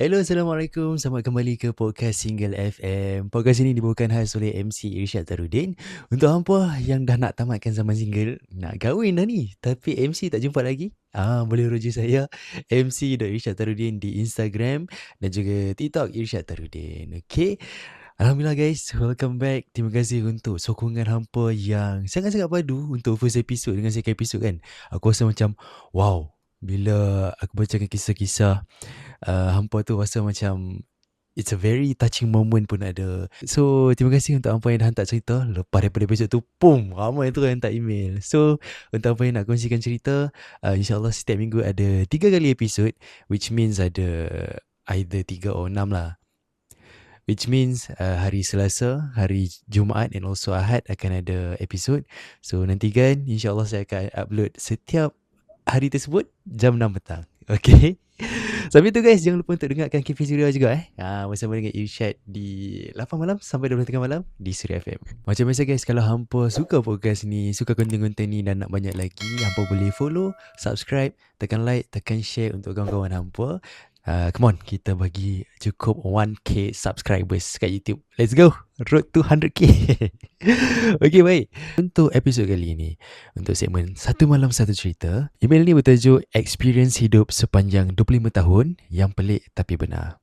Hello, Assalamualaikum. Selamat kembali ke Podcast Single FM. Podcast ini dibawakan khas oleh MC Irsyad Tarudin. Untuk hampa yang dah nak tamatkan zaman single, nak kahwin dah ni, tapi MC tak jumpa lagi, boleh rujuk saya MC.Irsyad Tarudin di Instagram dan juga TikTok Irsyad Tarudin. Okay. Alhamdulillah guys, welcome back. Terima kasih untuk sokongan hampa yang sangat-sangat padu untuk first episode dengan second episode kan. Aku rasa macam, wow, bila aku bacakan kisah-kisah hampa tu rasa macam it's a very touching moment pun ada. So, terima kasih untuk hampa yang dah hantar cerita. Lepas daripada episod tu, pum, ramai tu yang hantar email. So, untuk hampa yang nak kongsikan cerita, insyaAllah setiap minggu ada 3 kali episod, which means ada either 3 or 6 lah. Which means hari Selasa, hari Jumaat and also Ahad akan ada episod. So, nantikan, insyaAllah saya akan upload setiap hari tersebut jam 6 petang. Okay. Sampai tu guys, jangan lupa untuk dengarkan Kifi Suria juga bersama dengan Irsyad di 8 malam sampai 12 tengah malam di Suria FM. Macam biasa guys, kalau hampa suka podcast ni, suka konten-konten ni dan nak banyak lagi, hampa boleh follow, subscribe, tekan like, tekan share untuk kawan-kawan hampa. Come on, kita bagi cukup 1k subscribers kat YouTube. Let's go, road to 100k. Okay, baik. Untuk episod kali ini, untuk segmen Satu Malam Satu Cerita, email ni bertajuk Experience Hidup Sepanjang 25 Tahun Yang Pelik Tapi Benar.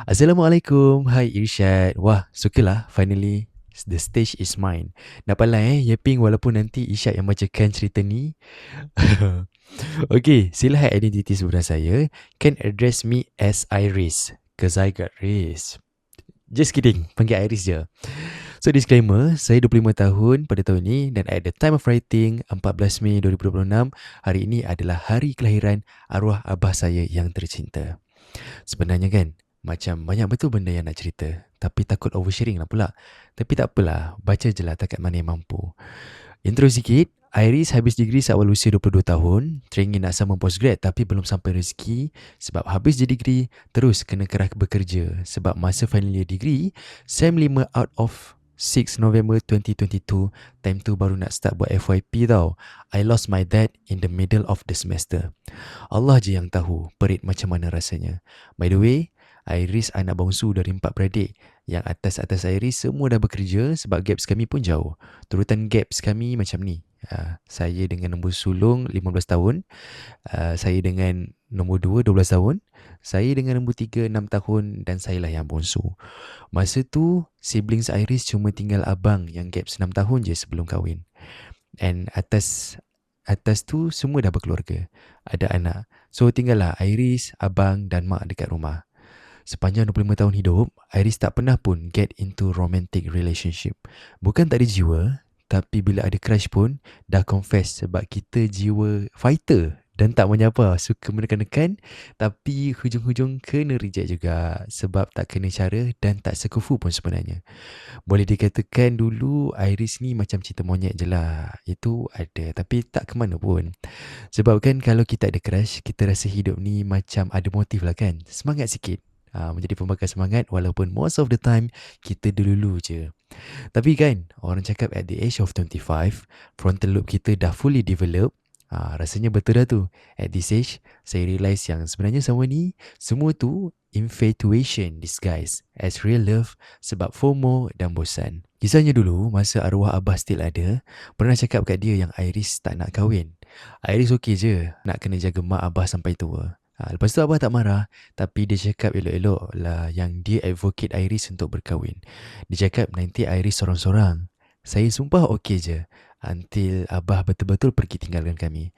Assalamualaikum, hai Irsyad. Wah, sukalah finally the stage is mine. Dapat lah yapping walaupun nanti Irsyad yang bacakan cerita ni. Okay, sila hide identiti sebenar saya. Can address me as Iris, cause I got raised. Just kidding, panggil Iris je. So disclaimer, saya 25 tahun pada tahun ni dan at the time of writing 14 Mei 2026, hari ini adalah hari kelahiran arwah abah saya yang tercinta. Sebenarnya kan, macam banyak betul benda yang nak cerita, tapi takut oversharing lah pula. Tapi tak apalah, baca je lah takat mana yang mampu. Intro sikit, Iris habis degree seawal usia 22 tahun, teringin nak sama postgrad tapi belum sampai rezeki sebab habis je degree, terus kena kerah bekerja sebab masa final year degree, SEM 5 out of 6 November 2022, time tu baru nak start buat FYP tau. I lost my dad in the middle of the semester. Allah je yang tahu perit macam mana rasanya. By the way, Iris anak bongsu dari 4 beradik. Yang atas-atas Iris semua dah bekerja sebab gaps kami pun jauh. Turutan gaps kami macam ni. Saya dengan nombor sulung 15 tahun. Saya dengan nombor 2 12 tahun. Saya dengan nombor 3 6 tahun dan saya lah yang bongsu. Masa tu siblings Iris cuma tinggal abang yang gaps 6 tahun je sebelum kahwin. And atas tu semua dah berkeluarga. Ada anak. So tinggallah Iris, abang dan mak dekat rumah. Sepanjang 25 tahun hidup, Iris tak pernah pun get into romantic relationship. Bukan tak ada jiwa, tapi bila ada crush pun dah confess sebab kita jiwa fighter dan tak menyapa, suka menekan-nekan tapi hujung-hujung kena reject juga sebab tak kena cara dan tak sekufu pun sebenarnya. Boleh dikatakan dulu Iris ni macam cinta monyet je lah. Itu ada tapi tak ke mana pun. Sebab kan kalau kita ada crush, kita rasa hidup ni macam ada motif lah kan. Semangat sikit. Menjadi pembakar semangat walaupun most of the time kita dulu je. Tapi kan, orang cakap at the age of 25, frontal lobe kita dah fully develop. Rasanya betul dah tu. At this age, saya realise yang sebenarnya semua tu infatuation disguise as real love sebab FOMO dan bosan. Kisahnya dulu, masa arwah abah still ada, pernah cakap kat dia yang Iris tak nak kahwin. Iris okey je, nak kena jaga mak abah sampai tua. Lepas tu abah tak marah, tapi dia cakap elok-elok lah yang dia advocate Iris untuk berkahwin. Dia cakap nanti Iris sorang-sorang. Saya sumpah okey je, until abah betul-betul pergi tinggalkan kami.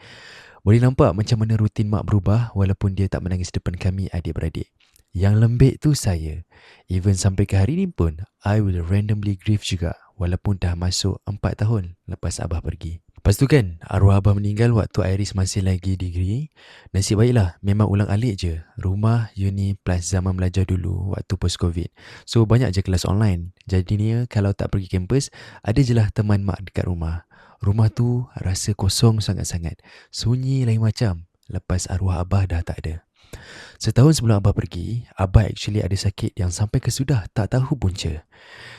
Boleh nampak macam mana rutin mak berubah walaupun dia tak menangis depan kami adik-beradik. Yang lembik tu saya. Even sampai ke hari ni pun, I will randomly grieve juga walaupun dah masuk 4 tahun lepas abah pergi. Lepas tu kan, arwah abah meninggal waktu Iris masih lagi degree. Nasib baiklah, memang ulang alik je. Rumah, uni plus zaman belajar dulu waktu post-covid. So, banyak je kelas online. Jadinya, kalau tak pergi kampus, ada je lah teman mak dekat rumah. Rumah tu rasa kosong sangat-sangat. Sunyi lain macam. Lepas arwah abah dah tak ada. Setahun sebelum abah pergi, abah actually ada sakit yang sampai kesudah tak tahu punca.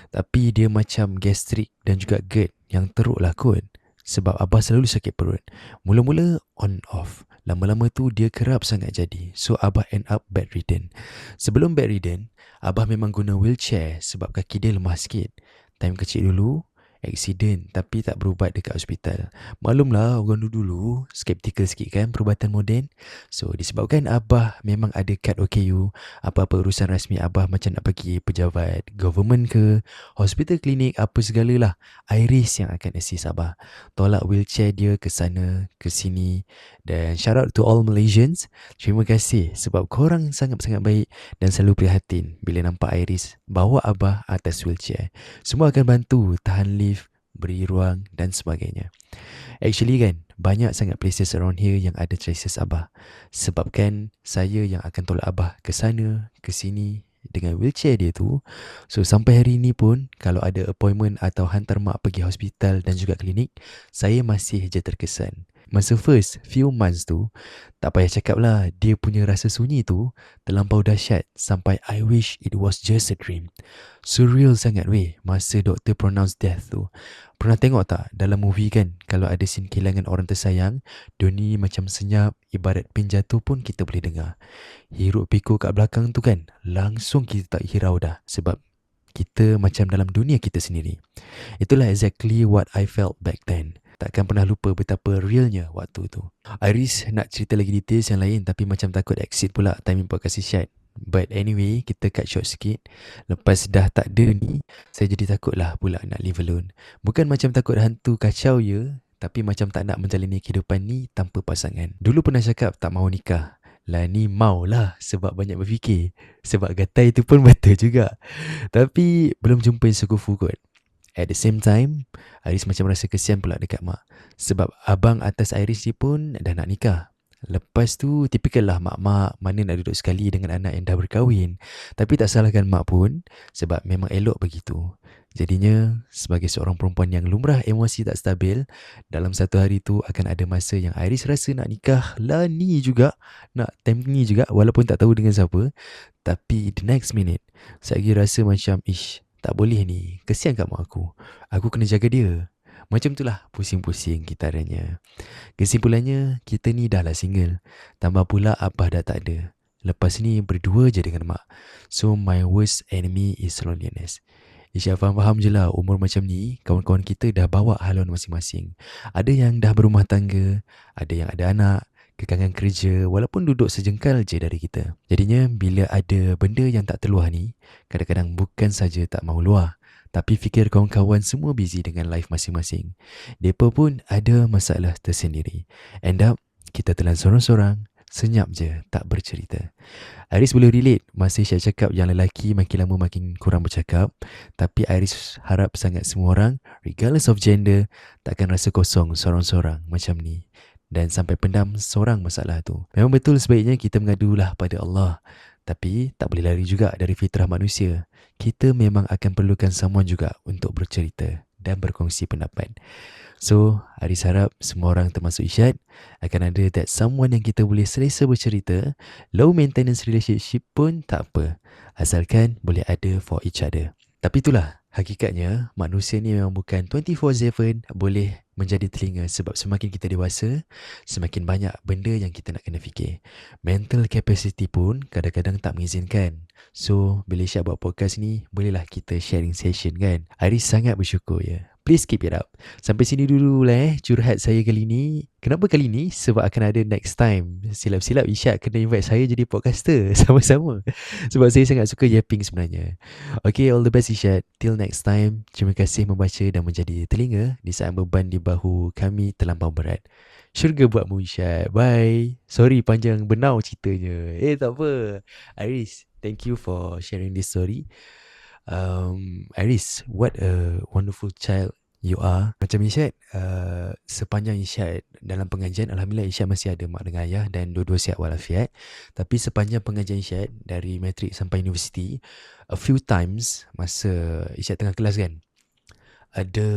Tapi dia macam gastrik dan juga GERD yang teruk lah kot. Sebab abah selalu sakit perut. Mula-mula on off. Lama-lama tu dia kerap sangat jadi. So Abah end up bedridden. Sebelum bedridden, Abah memang guna wheelchair sebab kaki dia lemah sikit. Time kecil dulu, accident tapi tak berubat dekat hospital. Maklumlah orang dulu skeptikal sikit kan perubatan moden. So disebabkan Abah memang ada kad OKU, apa-apa urusan rasmi Abah macam nak pergi pejabat government ke, hospital klinik apa segalalah, Iris yang akan assist Abah. Tolak wheelchair dia ke sana, ke sini. Dan shout out to all Malaysians. Terima kasih sebab korang sangat-sangat baik dan selalu prihatin bila nampak Iris bawa Abah atas wheelchair. Semua akan bantu tahan lift, beri ruang dan sebagainya. Actually kan, banyak sangat places around here yang ada traces Abah. Sebabkan saya yang akan tolak Abah ke sana, ke sini dengan wheelchair dia tu. So sampai hari ni pun kalau ada appointment atau hantar mak pergi hospital dan juga klinik, saya masih je terkesan. Masa first few months tu, tak payah cakap lah, dia punya rasa sunyi tu terlampau dahsyat sampai I wish it was just a dream. Surreal sangat weh masa doktor pronounce death tu. Pernah tengok tak dalam movie kan, kalau ada scene kehilangan orang tersayang, dunia macam senyap, ibarat pin jatuh pun kita boleh dengar. Hiruk pikuk kat belakang tu kan, langsung kita tak hirau dah sebab kita macam dalam dunia kita sendiri. Itulah exactly what I felt back then. Takkan pernah lupa betapa realnya waktu tu. Iris nak cerita lagi details yang lain tapi macam takut exit pula timing podcast Isyad. But anyway, kita cut short sikit. Lepas dah tak ada ni, saya jadi takut lah pula nak live alone. Bukan macam takut hantu kacau ya, tapi macam tak nak menjalani kehidupan ni tanpa pasangan. Dulu pernah cakap tak mahu nikah. Lah ni maulah sebab banyak berfikir. Sebab gatai tu pun betul juga. Tapi belum jumpa yang sekufu kot. At the same time, Iris macam rasa kesian pula dekat mak. Sebab abang atas Iris ni pun dah nak nikah. Lepas tu, tipikal lah mak-mak mana nak duduk sekali dengan anak yang dah berkahwin. Tapi tak salahkan mak pun sebab memang elok begitu. Jadinya, sebagai seorang perempuan yang lumrah emosi tak stabil, dalam satu hari tu akan ada masa yang Iris rasa nak nikah lah ni juga, nak time ni juga walaupun tak tahu dengan siapa. Tapi the next minute, saya lagi rasa macam, ish, tak boleh ni, kesian kat mak aku. Aku kena jaga dia. Macam itulah pusing-pusing gitarannya. Kesimpulannya, kita ni dah lah single. Tambah pula abah dah tak ada. Lepas ni berdua je dengan mak. So my worst enemy is loneliness. Isyak faham-faham je lah umur macam ni, kawan-kawan kita dah bawa haluan masing-masing. Ada yang dah berumah tangga, ada yang ada anak, kekangan kerja walaupun duduk sejengkal je dari kita. Jadinya bila ada benda yang tak terluah ni, kadang-kadang bukan saja tak mahu luah, tapi fikir kawan-kawan semua busy dengan life masing-masing. Mereka pun ada masalah tersendiri. End up, kita telan sorang-sorang, senyap je, tak bercerita. Iris boleh relate masa Syed cakap yang lelaki makin lama makin kurang bercakap. Tapi Iris harap sangat semua orang, regardless of gender, takkan rasa kosong sorang-sorang macam ni dan sampai pendam seorang masalah tu. Memang betul sebaiknya kita mengadulah pada Allah. Tapi tak boleh lari juga dari fitrah manusia. Kita memang akan perlukan someone juga untuk bercerita dan berkongsi pendapat. So, Aris harap semua orang termasuk Isyad akan ada that someone yang kita boleh selesa bercerita. Low maintenance relationship pun tak apa, asalkan boleh ada for each other. Tapi itulah, hakikatnya manusia ni memang bukan 24/7 boleh menjadi telinga sebab semakin kita dewasa, semakin banyak benda yang kita nak kena fikir. Mental capacity pun kadang-kadang tak mengizinkan. So, bila Isyad buat podcast ni, bolehlah kita sharing session kan. Aris sangat bersyukur ya. Please keep it up. Sampai sini dulu lah curhat saya kali ni. Kenapa kali ni? Sebab akan ada next time. Silap-silap Isyad kena invite saya jadi podcaster sama-sama. Sebab saya sangat suka yapping sebenarnya. Okay, all the best Isyad. Till next time. Terima kasih membaca dan menjadi telinga di saat beban di bahu kami terlampau berat. Syurga buatmu Isyad. Bye. Sorry panjang benau ceritanya. Tak apa. Iris, thank you for sharing this story. Iris, what a wonderful child you are. Macam Isyad, sepanjang Isyad dalam pengajian, Alhamdulillah Isyad masih ada mak dengan ayah dan dua-dua sihat walafiat. Tapi sepanjang pengajian Isyad dari matrik sampai universiti, a few times masa Isyad tengah kelas kan, ada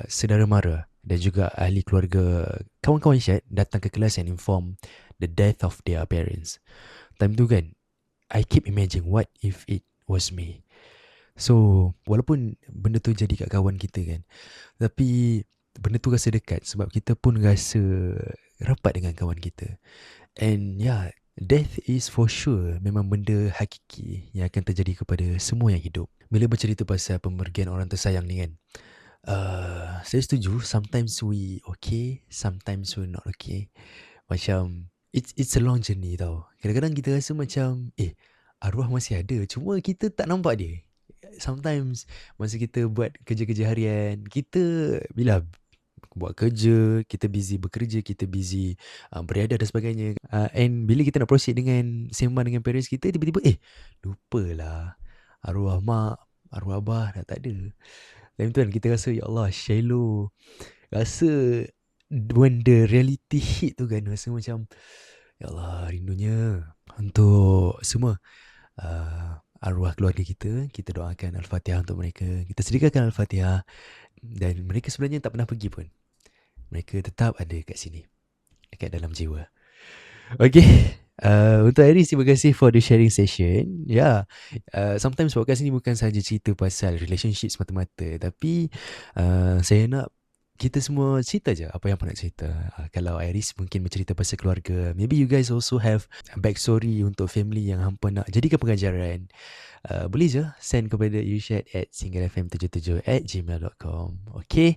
saudara mara dan juga ahli keluarga kawan-kawan Isyad datang ke kelas and inform the death of their parents. Time tu kan, I keep imagining what if it was me. So, walaupun benda tu jadi kat kawan kita kan, tapi benda tu rasa dekat sebab kita pun rasa rapat dengan kawan kita. And yeah, death is for sure memang benda hakiki yang akan terjadi kepada semua yang hidup. Bila bercerita pasal pemergian orang tersayang ni kan, saya setuju, sometimes we okay, sometimes we not okay. Macam it's a long journey tau. Kadang-kadang kita rasa macam arwah masih ada, cuma kita tak nampak dia. Sometimes masa kita buat kerja-kerja harian, kita bila buat kerja, kita busy bekerja, kita busy beriadah dan sebagainya. And bila kita nak proceed dengan sembang dengan parents kita, tiba-tiba lupalah arwah mak, arwah abah dah tak ada. Time tu kan kita rasa, ya Allah, shallow. Rasa when the reality hit tu kan, rasa macam, ya Allah, rindunya untuk semua arwah keluarga kita. Kita doakan Al-Fatihah untuk mereka. Kita sediakan Al-Fatihah. Dan mereka sebenarnya tak pernah pergi pun. Mereka tetap ada kat sini, dekat dalam jiwa. Okay, untuk Iris, terima kasih for the sharing session. Sometimes podcast ni bukan sahaja cerita pasal relationship semata-mata, tapi saya nak kita semua cerita je apa yang nak cerita. Kalau Iris mungkin bercerita pasal keluarga, maybe you guys also have backstory untuk family yang hampa nak jadikan pengajaran. Boleh je send kepada Irsyad at singlefm77@gmail.com. Okay,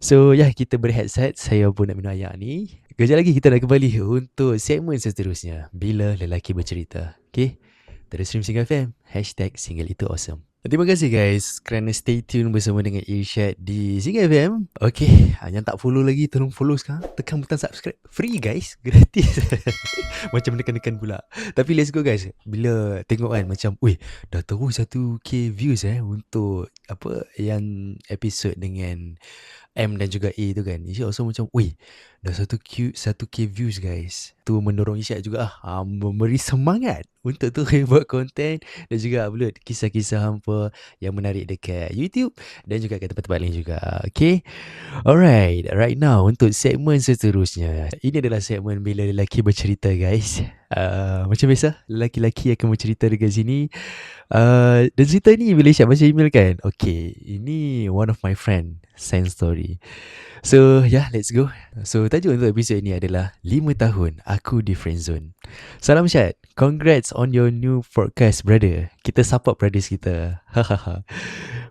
so kita berehat-rehat. Saya pun nak minum air ni. Kejap lagi kita nak kembali untuk segmen seterusnya, Bila Lelaki Bercerita. Okay, terus stream Single FM, #Single Itu Awesome. Terima kasih guys kerana stay tune bersama dengan Irsyad di Single FM. Okay, yang tak follow lagi, tolong follow sekarang. Tekan butang subscribe. Free guys, gratis. Macam nekan-nekan pula. Tapi let's go guys. Bila tengok kan macam, dah terus 1k views untuk apa yang episod dengan M dan juga A tu kan. Irsyad also macam, dah 1k views guys. Tu mendorong Irsyad juga memberi semangat untuk terus buat konten dan juga upload kisah-kisah hampa yang menarik dekat YouTube dan juga kat tempat-tempat lain juga. Okay, alright, right now untuk segmen seterusnya, ini adalah segmen Bila Lelaki Bercerita guys. Macam biasa, lelaki-lelaki akan bercerita dekat sini. Dan cerita ni bila Irsyad baca email kan, okay, ini one of my friend send story. So let's go. So tajuk untuk episod ni adalah 5 tahun aku di friendzone. Salam Syad, congrats on your new podcast brother. Kita support brothers kita.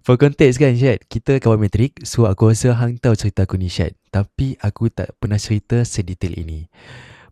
For context kan Syad, kita kawan matrik. So aku rasa hang tahu cerita aku ni Syad, tapi aku tak pernah cerita sedetail ini.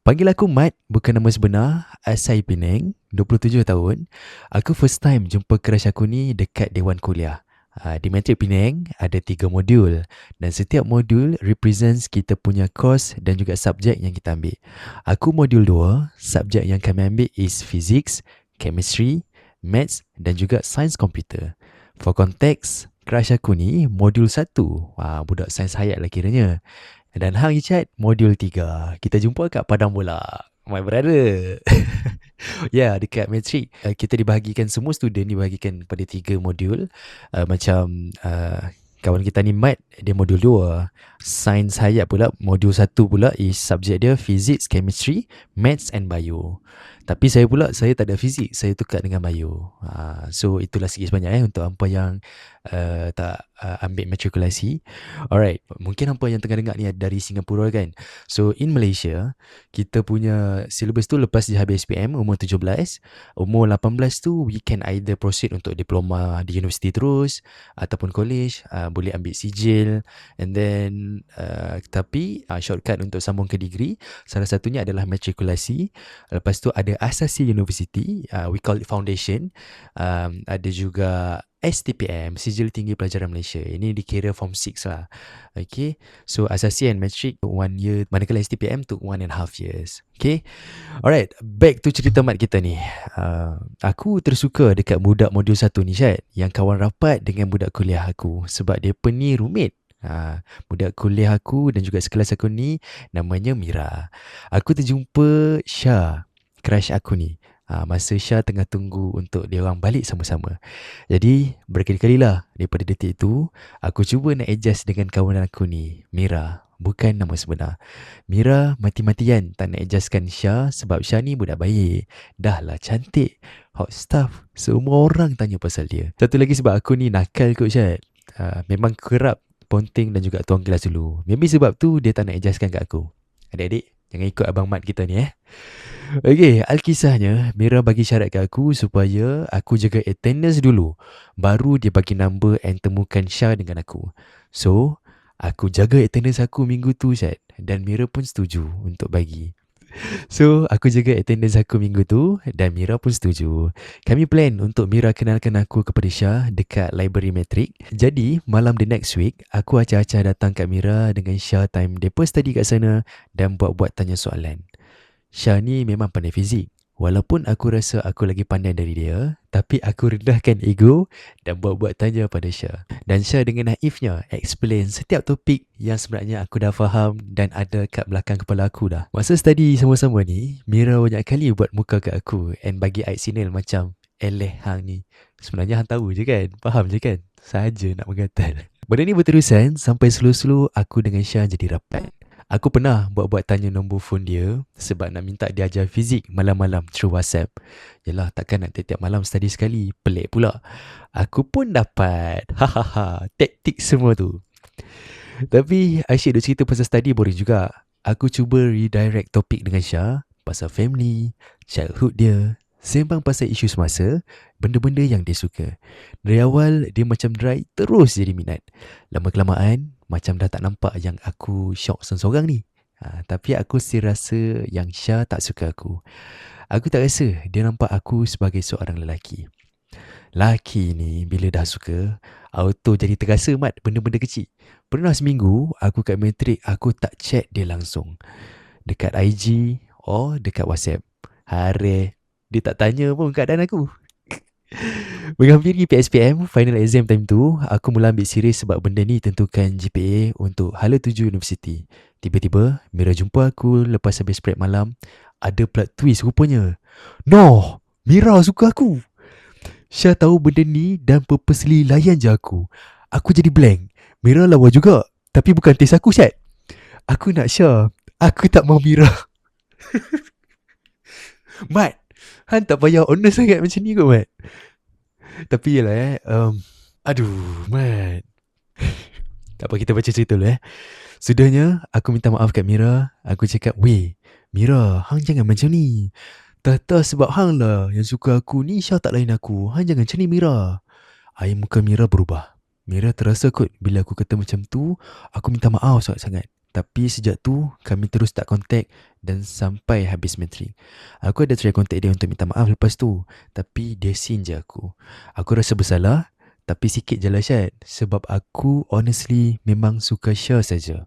Panggil aku Mat, bukan nama sebenar. Asal Penang, 27 tahun. Aku first time jumpa crush aku ni dekat Dewan Kuliah. Di Matrik Penang ada 3 modul dan setiap modul represents kita punya course dan juga subjek yang kita ambil. Aku modul 2, subjek yang kami ambil is physics, chemistry, maths dan juga science computer. For context, crush aku ni modul 1. Budak sains hayat lah kiranya. Dan hang Irsyad modul 3. Kita jumpa kat Padang Bola. My brother. Dekat Matrik kita dibahagikan, semua student dibahagikan pada 3 modul. Macam kawan kita ni Mat, dia modul 2. Sains hayat pula modul 1 pula is subjek dia physics, chemistry, maths and bio. Tapi saya pula, saya tak ada fizik, saya tukar dengan bio. So itulah sikit sebanyak untuk hampa yang tak ambil matrikulasi. Alright, mungkin hampa yang tengah dengar ni dari Singapura kan. So in Malaysia, kita punya syllabus tu lepas dia habis SPM umur 17, umur 18 tu we can either proceed untuk diploma di universiti terus ataupun college, boleh ambil sijil, and then tapi shortcut untuk sambung ke degree salah satunya adalah matrikulasi. Lepas tu ada asasi university, we call it foundation. Ada juga STPM, Sijil Tinggi Pelajaran Malaysia. Ini dikira form 6 lah. Okay, so asasi and matric 1 year, manakala STPM tu 1.5 years. Okay, alright, back to cerita Mat kita ni. Aku tersuka dekat budak modul 1 ni Syed, yang kawan rapat dengan budak kuliah aku sebab dia ni roommate. Budak kuliah aku dan juga sekelas aku ni namanya Mira. Aku terjumpa Syah, crush aku ni, masa Syah tengah tunggu untuk dia orang balik sama-sama. Jadi berkali-kali lah daripada detik itu aku cuba nak adjust dengan kawan aku ni, Mira, bukan nama sebenar. Mira mati-matian tak nak adjustkan Syah sebab Syah ni budak baik, dah lah cantik, hot stuff, semua orang tanya pasal dia. Satu lagi sebab aku ni nakal kot Syed. Memang kerap Ponteng dan juga tuang kelas dulu. Maybe sebab tu dia tak nak adjustkan kat aku. Adik-adik, jangan ikut Abang Mat kita ni Okay, alkisahnya Mira bagi syarat kat aku supaya aku jaga attendance dulu. Baru dia bagi number and temukan Syah dengan aku. So, aku jaga attendance aku minggu tu Syed. Dan Mira pun setuju untuk bagi. So, aku jaga attendance aku minggu tu dan Mira pun setuju. Kami plan untuk Mira kenalkan aku kepada Syah dekat library metrik. Jadi, malam the next week, aku acah-acah datang kat Mira dengan Syah time mereka study kat sana dan buat-buat tanya soalan. Syah ni memang pandai fizik. Walaupun aku rasa aku lagi pandai dari dia, tapi aku rendahkan ego dan buat-buat tanya pada Syah. Dan Syah dengan naifnya explain setiap topik yang sebenarnya aku dah faham dan ada kat belakang kepala aku dah. Masa study sama-sama ni, Mira banyak kali buat muka kat aku and bagi eye signal macam, eleh hang ni. Sebenarnya hang tahu je kan? Faham je kan? Saja nak menggatal. Benda ni berterusan sampai slow-slow aku dengan Syah jadi rapat. Aku pernah buat-buat tanya nombor phone dia sebab nak minta dia ajar fizik malam-malam through WhatsApp. Yalah, takkan nak tiap-tiap malam study sekali. Pelik pula. Aku pun dapat. Hahaha. Taktik semua tu. Tapi asyik duk cerita pasal study boring juga. Aku cuba redirect topik dengan Syah pasal family, childhood dia, sembang pasal isu semasa, benda-benda yang dia suka. Dari awal, dia macam dry terus jadi minat. Lama-kelamaan, macam dah tak nampak yang aku syok seorang-seorang ni. Tapi aku still rasa yang Syah tak suka aku. Aku tak rasa dia nampak aku sebagai seorang lelaki. Laki ni bila dah suka, auto jadi terasa mat benda-benda kecil. Pernah seminggu, aku kat metrik, aku tak chat dia langsung. Dekat IG or dekat WhatsApp. Hari, dia tak tanya pun keadaan aku. Menghampiri PSPM, final exam time tu, aku mula ambil serius sebab benda ni tentukan GPA untuk hala tuju universiti. Tiba-tiba, Mira jumpa aku lepas habis prep malam. Ada plot twist rupanya. No! Mira suka aku! Syah tahu benda ni dan purposely layan je aku. Aku jadi blank. Mira lawa juga. Tapi bukan taste aku, Syed. Aku nak Syah. Aku tak mau Mira. Mat, Han tak payah honest sangat macam ni kot, Mat. Tapi yelah aduh, Mat. Tak apa, kita baca cerita dulu Sudahnya, aku minta maaf kat Mira. Aku cakap, weh, Mira, hang jangan macam ni. Tak sebab hang lah yang suka aku ni, Syah tak lain aku. Hang jangan macam ni, Mira. Air muka Mira berubah. Mira terasa kot bila aku kata macam tu. Aku minta maaf sangat-sangat. Tapi sejak tu, kami terus tak kontak dan sampai habis metrik. Aku ada try kontak dia untuk minta maaf lepas tu. Tapi dia sin je aku. Aku rasa bersalah. Tapi sikit je lah Syed. Sebab aku honestly memang suka Syah saja.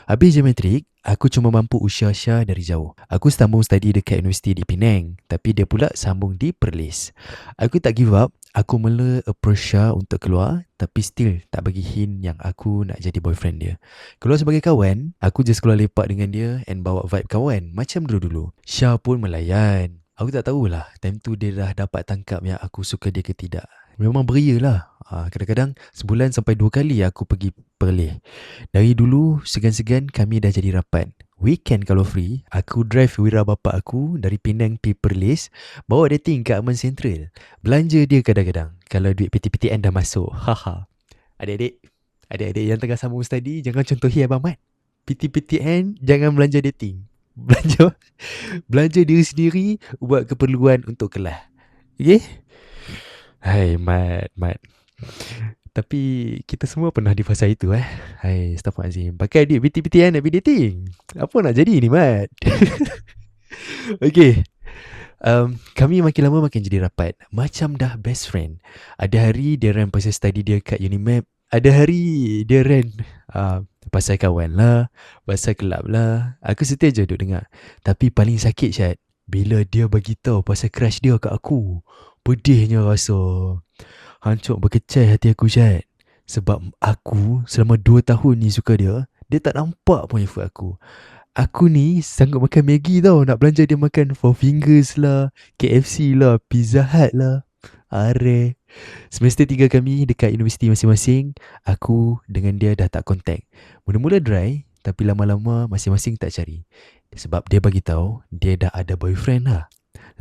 Habis je metrik, aku cuma mampu usia Syah dari jauh. Aku sambung study dekat universiti di Penang. Tapi dia pula sambung di Perlis. Aku tak give up. Aku mula approach Syah untuk keluar. Tapi still tak bagi hint yang aku nak jadi boyfriend dia. Keluar sebagai kawan, aku just keluar lepak dengan dia and bawa vibe kawan. Macam dulu-dulu. Syah pun melayan. Aku tak tahulah time tu dia dah dapat tangkap yang aku suka dia ke tidak. Memang beria lah. Kadang-kadang sebulan sampai 2 kali aku pergi Perlis. Dari dulu, segan-segan kami dah jadi rapat. Weekend kalau free, aku drive Wira bapa aku dari Penang pergi Perlis, bawa dating ke Aman Central. Belanja dia kadang-kadang kalau duit PTPTN dah masuk. Haha. Adik-adik yang tengah sambung study, jangan contohi Abang Mat. PTPTN jangan belanja dating. Belanja diri sendiri buat keperluan untuk kelas. Okay? Hai Mat. Tapi kita semua pernah di fasa itu Hai, Astaghfirullahaladzim. Pakai duit BT-BTN nak pergi dating. Apa nak jadi ni Mat? Okay. Kami makin lama makin jadi rapat. Macam dah best friend. Ada hari dia rant pasal study dia kat Unimap. Ada hari dia rant pasal kawan lah, pasal kelab lah. Aku setia je duk dengar. Tapi paling sakit Syed, bila dia bagi tahu pasal crush dia kat aku. Pedihnya rasa. Hancur berkecai hati aku Syed. Sebab aku selama 2 tahun ni suka dia. Dia tak nampak pun effort aku. Aku ni sanggup makan Maggi tau. Nak belanja dia makan Four Fingers lah, KFC lah, Pizza Hut lah. Are. Semester 3 kami dekat universiti masing-masing. Aku dengan dia dah tak kontak. Mula-mula dry. Tapi lama-lama masing-masing tak cari. Sebab dia bagi tahu dia dah ada boyfriend lah.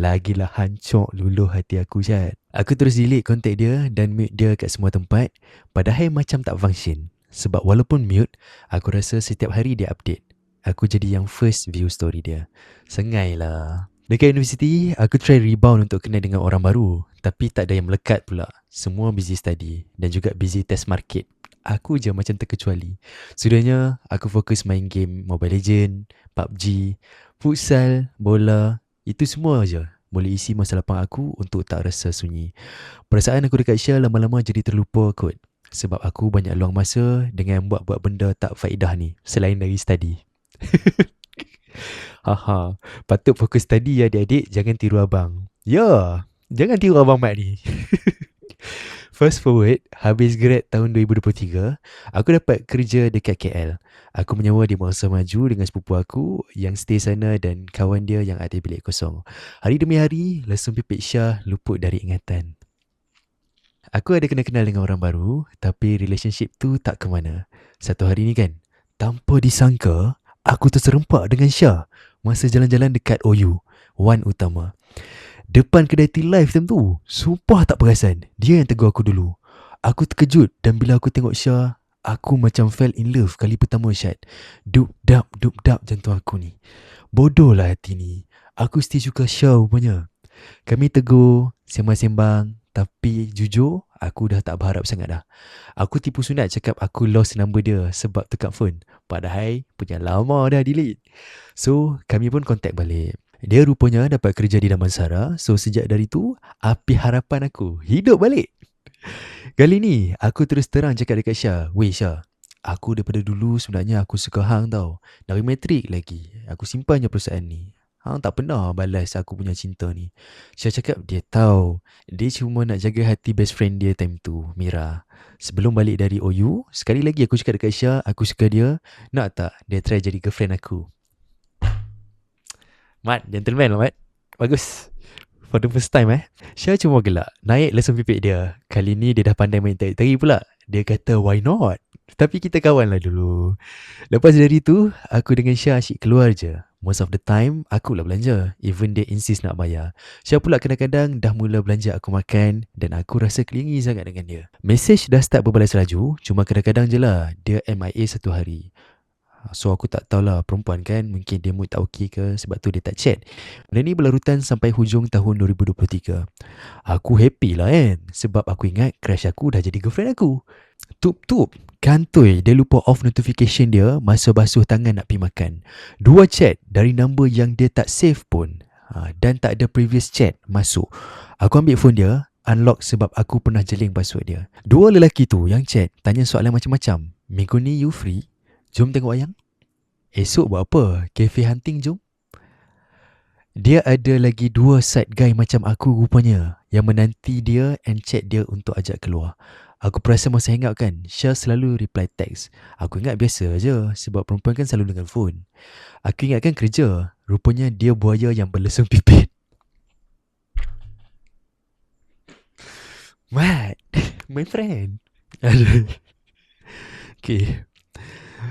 Lagilah hancur luluh hati aku Syed. Aku terus delete kontak dia dan mute dia kat semua tempat. Padahal macam tak function. Sebab walaupun mute, aku rasa setiap hari dia update. Aku jadi yang first view story dia. Sengai lah. Dekat universiti, aku try rebound untuk kenal dengan orang baru. Tapi tak ada yang melekat pula. Semua busy study dan juga busy test market. Aku je macam terkecuali. Sudahnya, aku fokus main game Mobile Legend, PUBG, futsal, bola. Itu semua je boleh isi masa lapang aku untuk tak rasa sunyi. Perasaan aku dekat Syah lama-lama jadi terlupa kot. Sebab aku banyak luang masa dengan buat-buat benda tak faedah ni selain dari study. Haha, patut fokus study ya adik-adik, jangan tiru abang. Ya, jangan tiru abang Mat ni. Fast forward, habis grad tahun 2023, aku dapat kerja dekat KL. Aku menyewa di Mangsa Maju dengan sepupu aku yang stay sana dan kawan dia yang ada bilik kosong. Hari demi hari, lesung pipit Syah luput dari ingatan. Aku ada kenal-kenal dengan orang baru, tapi relationship tu tak ke mana. Satu hari ni kan, tanpa disangka, aku terserempak dengan Syah masa jalan-jalan dekat OU, Wan Utama. Depan kedai tea live time tu, sumpah tak perasan. Dia yang tegur aku dulu. Aku terkejut dan bila aku tengok Syah, aku macam fell in love kali pertama Syed. Dup-dap jantung aku ni. Bodoh lah hati ni. Aku still suka Syah rupanya. Kami tegur, sembang-sembang. Tapi jujur, aku dah tak berharap sangat dah. Aku tipu sunat cakap aku lost number dia sebab tukar phone. Padahal punya lama dah delete. So, kami pun contact balik. Dia rupanya dapat kerja di Damansara. So, sejak dari tu, api harapan aku hidup balik. Kali ni, aku terus terang cakap dekat Syah. Weh Syah, aku daripada dulu sebenarnya aku suka hang tau. Dari matrik lagi. Aku simpan je perasaan ni. Hang tak pernah balas aku punya cinta ni. Syah cakap dia tahu. Dia cuma nak jaga hati best friend dia time tu, Mira. Sebelum balik dari OU, sekali lagi aku cakap dekat Syah, aku suka dia. Nak tak dia try jadi girlfriend aku? Mat, gentleman lah Mat. Bagus. For the first time Syah cuma gelak. Naik lesung pipik dia. Kali ni dia dah pandai main tari-tari pula. Dia kata why not? Tapi kita kawan lah dulu. Lepas dari tu, aku dengan Syah asyik keluar je. Most of the time, aku lah belanja. Even dia insist nak bayar. Syah pula kadang-kadang dah mula belanja aku makan dan aku rasa kelingi sangat dengan dia. Message dah start berbalas laju, cuma kadang-kadang je lah dia MIA satu hari. So aku tak tahulah, perempuan kan, mungkin dia mood tak okey ke, sebab tu dia tak chat. Benda ni berlarutan sampai hujung tahun 2023. Aku happy lah kan, sebab aku ingat crush aku dah jadi girlfriend aku. Tup, kantoi dia lupa off notification dia masa basuh tangan nak pergi makan. 2 chat dari number yang dia tak save pun. Dan tak ada previous chat masuk. Aku ambil phone dia, unlock sebab aku pernah jeling password dia. 2 lelaki tu yang chat tanya soalan macam-macam. Minggu ni you free? Jom tengok wayang. Esok buat apa? Cafe hunting jom. Dia ada lagi 2 side guy macam aku rupanya yang menanti dia and chat dia untuk ajak keluar. Aku perasan masa hangout kan, Syah selalu reply text. Aku ingat biasa je sebab perempuan kan selalu dengan phone. Aku ingatkan kerja. Rupanya dia buaya yang berlesung pipit. Mat, my friend. Okay.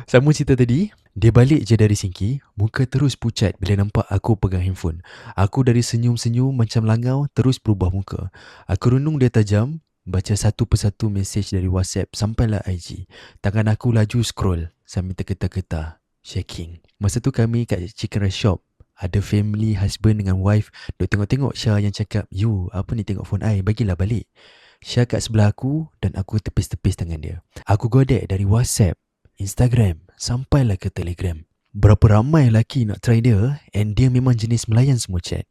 Sama cerita tadi, dia balik je dari Singki, muka terus pucat bila nampak aku pegang handphone. Aku dari senyum-senyum macam langau terus berubah muka. Aku renung dia tajam, baca satu persatu mesej dari WhatsApp sampailah IG. Tangan aku laju scroll sambil terketar-ketar, shaking. Masa tu kami kat chicken rice shop. Ada family, husband dengan wife duk tengok-tengok Syah yang cakap, "You, apa ni tengok phone I, bagilah balik." Syah kat sebelah aku dan aku tepis-tepis tangan dia. Aku godek dari WhatsApp, Instagram, sampailah ke Telegram. Berapa ramai lelaki nak try dia and dia memang jenis melayan semua chat.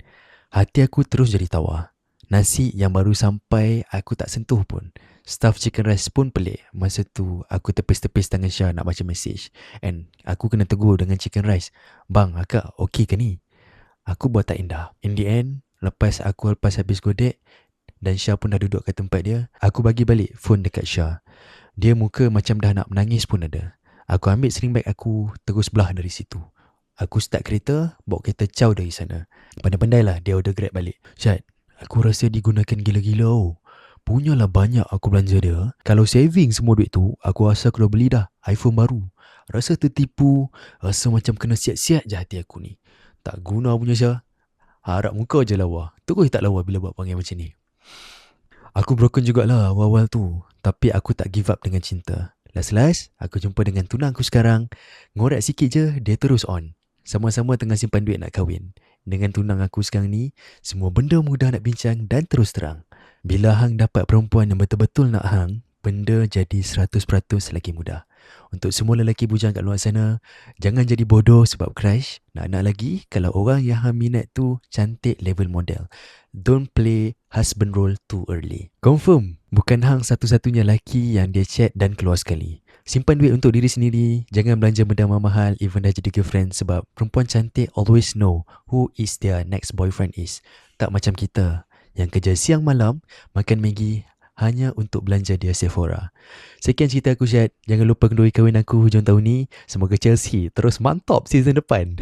Hati aku terus jadi tawar. Nasi yang baru sampai aku tak sentuh pun. Staff chicken rice pun pelik. Masa tu aku tepis-tepis tangan Syah nak baca message. And aku kena tegur dengan chicken rice. "Bang, akak okey ke ni?" Aku buat tak indah. In the end, lepas habis godek dan Syah pun dah duduk kat tempat dia, aku bagi balik phone dekat Syah. Dia muka macam dah nak menangis pun ada. Aku ambil sling bag aku, terus belah dari situ. Aku start kereta, bawa kereta caw dari sana. Pandai-pandai lah dia order Grab balik. Syed, aku rasa digunakan gila-gila oh. Punyalah banyak aku belanja dia. Kalau saving semua duit tu, aku rasa aku dah beli dah iPhone baru. Rasa tertipu, rasa macam kena siap-siap je hati aku ni. Tak guna punya Syah. Harap muka je lawa. Terus tak lawa bila buat panggil macam ni. Aku broken jugalah awal-awal tu. Tapi aku tak give up dengan cinta. Last, aku jumpa dengan tunang aku sekarang. Ngorak sikit je, dia terus on. Sama-sama tengah simpan duit nak kahwin. Dengan tunang aku sekarang ni, semua benda mudah nak bincang dan terus terang. Bila hang dapat perempuan yang betul-betul nak hang, benda jadi 100% lagi mudah. Untuk semua lelaki bujang kat luar sana, jangan jadi bodoh sebab crush. Nak lagi, kalau orang yang hang minat tu cantik level model. Don't play husband role too early. Confirm, bukan hang satu-satunya lelaki yang dia chat dan keluar sekali. Simpan duit untuk diri sendiri. Jangan belanja benda mahal even dah jadi girlfriend sebab perempuan cantik always know who is their next boyfriend is. Tak macam kita yang kerja siang malam, makan Maggi hanya untuk belanja dia Sephora. Sekian cerita aku, Syed. Jangan lupa kenduri kahwin aku hujung tahun ni. Semoga Chelsea terus mantap season depan.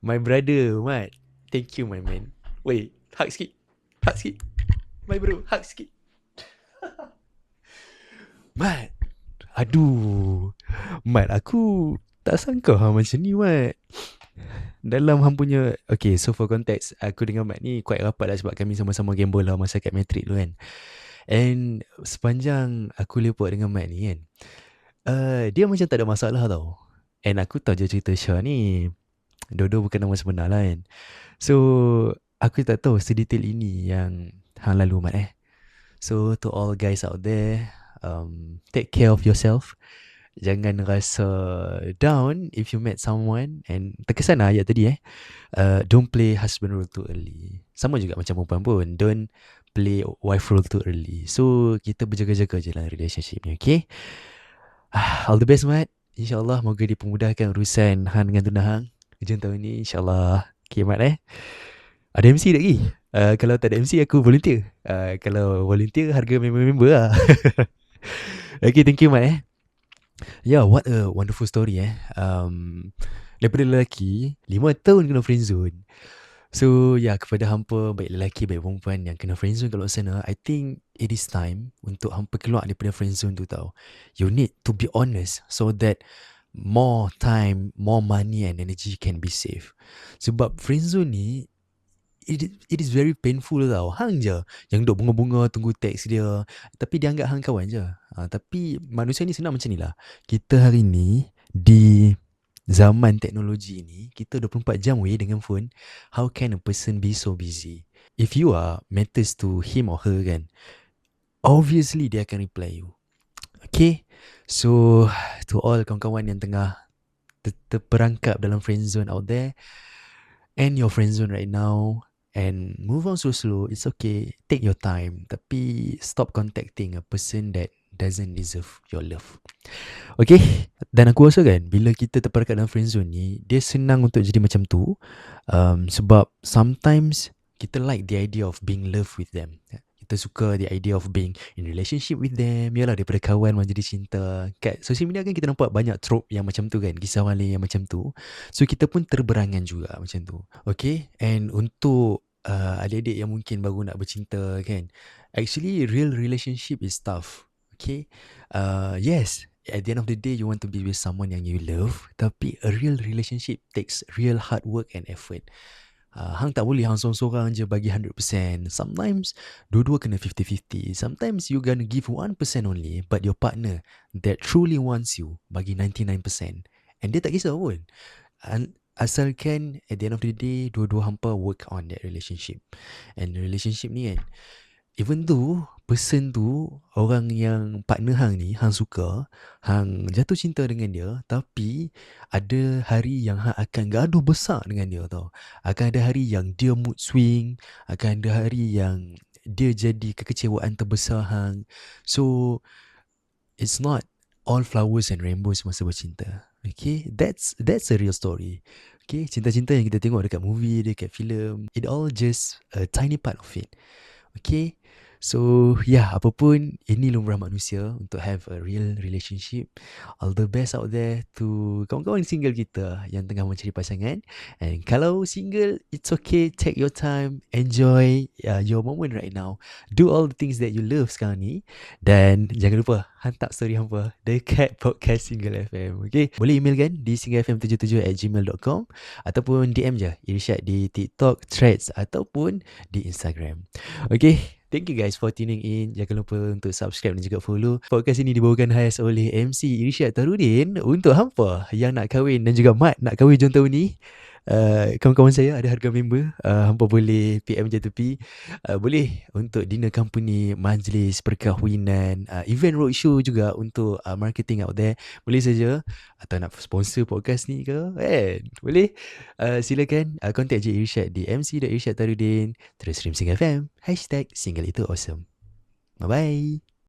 My brother, Mat. Thank you, my man. Wait, hug sikit. Hug sikit. My bro, hug sikit. Mat. Aduh. Mat, aku tak sangka hang macam ni, Mat. Dalam hang punya... Okay, so for context, aku dengan Mat ni quite rapat lah sebab kami sama-sama gamble lah masa kat Matric tu kan. And sepanjang aku lepak dengan Mat ni kan, dia macam tak ada masalah tau. And aku tahu je cerita Syah ni. Dodo bukan nama sebenar lah kan. So, aku tak tahu sedetail ini yang hang lalu, Mat So, to all guys out there, take care of yourself. Jangan rasa down if you met someone. And terkesan lah ayat tadi don't play husband role too early. Sama juga macam perempuan pun, don't play wife role too early. So kita berjaga-jaga je lah relationship ni, okay? All the best, Mat. InsyaAllah moga dipermudahkan urusan hang dengan tunang hang hujung tahun ni, insyaAllah. Okay, Mat ada MC tak lagi? Kalau tak ada MC, aku volunteer. Kalau volunteer, harga member-member lah. Okay, thank you, Mat Yeah, what a wonderful story daripada lelaki 5 tahun kena friendzone. So kepada hampa, baik lelaki baik perempuan yang kena friendzone kat luar sana, I think it is time untuk hampa keluar daripada friendzone tu tau. You need to be honest so that more time, more money and energy can be saved. Sebab friendzone ni it is very painful tau. Hang je yang duduk bunga-bunga tunggu teks dia, tapi dia anggap hang kawan je. Tapi manusia ni senang macam ni lah. Kita hari ni di zaman teknologi ni, kita 24 jam dengan phone. How can a person be so busy? If you are matters to him or her kan, obviously dia akan reply you. Okay, so to all kawan-kawan yang tengah terperangkap dalam friend zone out there, and your friend zone right now, and move on slow, it's okay. Take your time, tapi stop contacting a person that doesn't deserve your love. Okay, dan aku rasa kan, bila kita terperangkap dalam friend zone ni, dia senang untuk jadi macam tu, sebab sometimes kita like the idea of being loved with them. Kita suka the idea of being in relationship with them. Yalah, daripada kawan menjadi cinta. Kat social media kan kita nampak banyak trope yang macam tu kan, kisah wali yang macam tu. So kita pun terberangan juga macam tu. Okay, and untuk adik-adik yang mungkin baru nak bercinta kan, actually real relationship is tough. Okay, yes, at the end of the day you want to be with someone yang you love, tapi a real relationship takes real hard work and effort. Hang tak boleh hang sorang-sorang je bagi 100%. Sometimes dua-dua kena 50-50. Sometimes you gonna give 1% only, but your partner that truly wants you bagi 99%. And dia tak kisah pun. Asalkan at the end of the day dua-dua hampa work on that relationship. And relationship ni kan, even though person tu, orang yang partner hang ni, hang suka, hang jatuh cinta dengan dia, tapi ada hari yang hang akan gaduh besar dengan dia tau. Akan ada hari yang dia mood swing, akan ada hari yang dia jadi kekecewaan terbesar hang. So it's not all flowers and rainbows masa bercinta. Okay, that's a real story. Okay, cinta-cinta yang kita tengok dekat movie, dekat filem, it all just a tiny part of it. Okay, so apapun, ini lumrah manusia untuk have a real relationship. All the best out there to kawan-kawan single kita yang tengah mencari pasangan. And kalau single, it's okay, take your time, enjoy your moment right now. Do all the things that you love sekarang ni. Dan jangan lupa hantar story hampa dekat podcast Single FM. Okay, boleh email kan di singlefm77@gmail.com ataupun DM je Irsyad di TikTok, Threads ataupun di Instagram. Okay, Thank you guys for tuning in. Jangan lupa untuk subscribe dan juga follow. Podcast ini dibawakan khas oleh MC Irsyad Tarudin untuk hampa yang nak kahwin dan juga mat nak kahwin jom tahun ni. Kawan-kawan saya ada harga member. Hampa boleh PM je tepi. Boleh untuk dinner company, majlis perkahwinan, event roadshow juga untuk marketing out there. Boleh saja. Atau nak sponsor podcast ni ke? Boleh. Silakan contact je Irsyad di mc.irsyadtarudin. Terus stream Single FM. #single itu awesome. Bye-bye.